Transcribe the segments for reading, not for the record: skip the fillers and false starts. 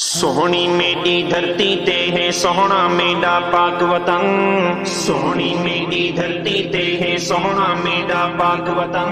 سونی میری دھرتی تے ہے سونا میرا پاک وطن، سونی میری دھرتی تے ہے سونا میرا پاک وطن،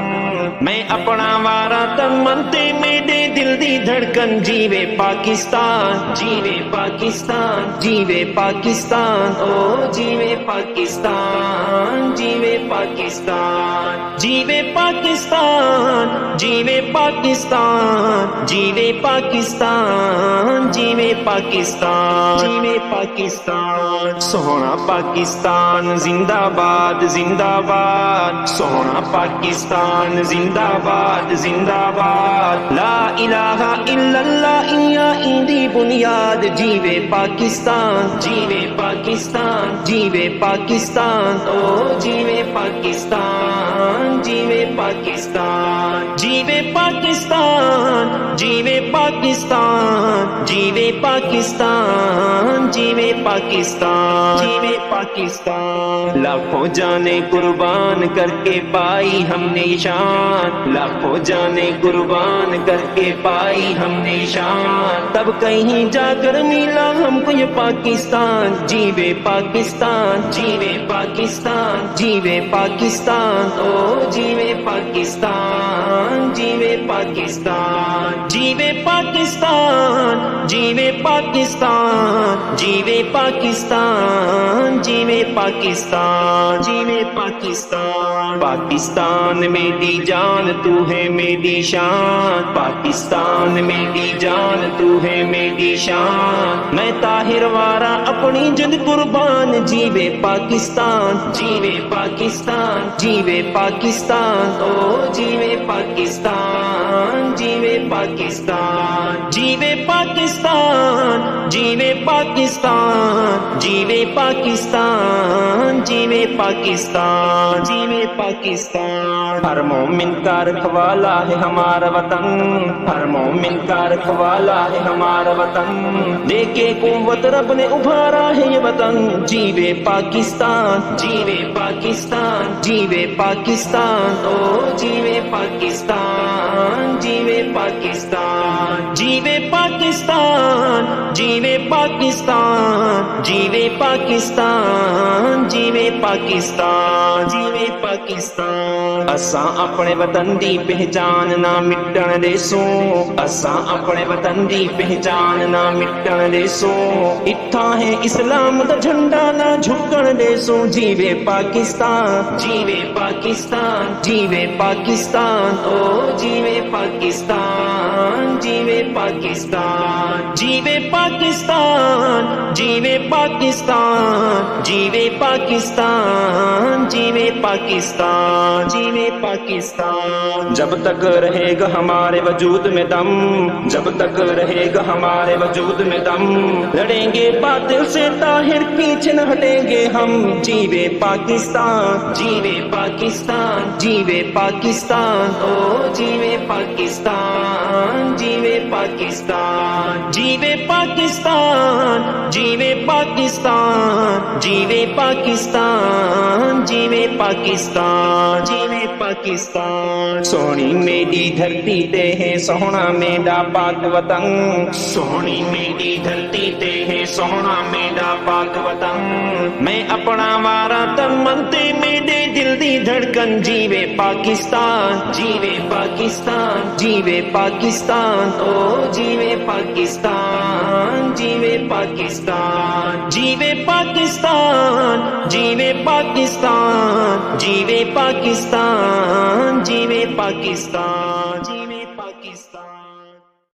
میں اپنا وارا تن منتے میرے دل دی دھڑکن، جیوے پاکستان جیوے پاکستان جیوے پاکستان، او جیوے پاکستان جیوے پاکستان جیوے پاکستان جیوے پاکستان جیوے پاکستان جیوے پاکستان جیوے پاکستان، سونا پاکستان زندہ باد زندہ باد، سونا پاکستان زندہ باد زندہ باد، لا الہ الا اللہ دی بنیاد، جیوے پاکستان جیوے پاکستان جیوے پاکستان، او جیوے پاکستان جیوے پاکستان جیوے پاکستان جیوے پاکستان جیوے پاکستان جیوے پاکستان جیوے پاکستان، لاکھوں جانیں قربان کر کے پائی ہم نے شان، لاکھوں جانیں قربان کر کے پائی ہم نے شان، تب کہیں جا کر ملا ہم کو یہ پاکستان، جیوے پاکستان جیوے پاکستان جیوے پاکستان، او جیوے پاکستان جیوے پاکستان جیوے پاکستان جیوے پاکستان جیوے پاکستان جیوے پاکستان جیوے پاکستان، پاکستان میری جان تو ہے میری شان، پاکستان میری جان تو ہے میری شان، میں طاہر وارا اپنی جد قربان، جیوے پاکستان جیوے پاکستان جیوے پاکستان، او جیوے پاکستان جیوے پاکستان جیوے پاکستان جیوے پاکستان جیوے پاکستان جیوے پاکستان جیوے پاکستان، ہر مومن کا رکھوالا ہے ہمارا وطن، ہر مومن کا رکھوالا ہے ہمارا وطن، دے کے قوت رب نے ابھارا ہے یہ وطن، جیوے پاکستان جیوے پاکستان جیوے پاکستان، او جیوے پاکستان جیوے پاکستان جیوے پاکستان جیوے پاکستان جیوے پاکستان جیوے پاکستان جیوے پاکستان، اساں اپنے وطن دی پہچان نہ مٹن دے سو، اساں اپنے وطن دی پہچان نہ مٹن دے سو، اتھا ہے اسلام دا جھنڈا نہ جھکن دے سو، جیوے پاکستان جیوے پاکستان جیوے پاکستان، او جیوے پاکستان جیوے پاکستان جیوے پاکستان جیوے پاکستان جیوے پاکستان جیوے پاکستان جیوے پاکستان، جب تک رہے گا ہمارے وجود میں دم، جب تک رہے گا ہمارے وجود میں دم، لڑیں گے باطل سے طاہر پیچھے نہ ہٹیں گے ہم، جیوے پاکستان جیوے پاکستان جیوے پاکستان، او جیوے پاکستان جیوے پاکستان جیوے پاکستان جیوے پاکستان جیوے پاکستان جیوے پاکستان جیوے پاکستان، سونی میری دھرتی تے ہے سونا میرا پاک وطن، سونی میری دھرتی تے ہے سونا میرا پاک وطن، میں اپنا وارا تن منتے میرے دل دی دھڑکن، جیوے پاکستان جیوے پاکستان جیوے پاکستان، او جیوے پاکستان جیوے پاکستان جیوے پاکستان جیوے پاکستان جیوے پاکستان جیوے پاکستان جیوے پاکستان۔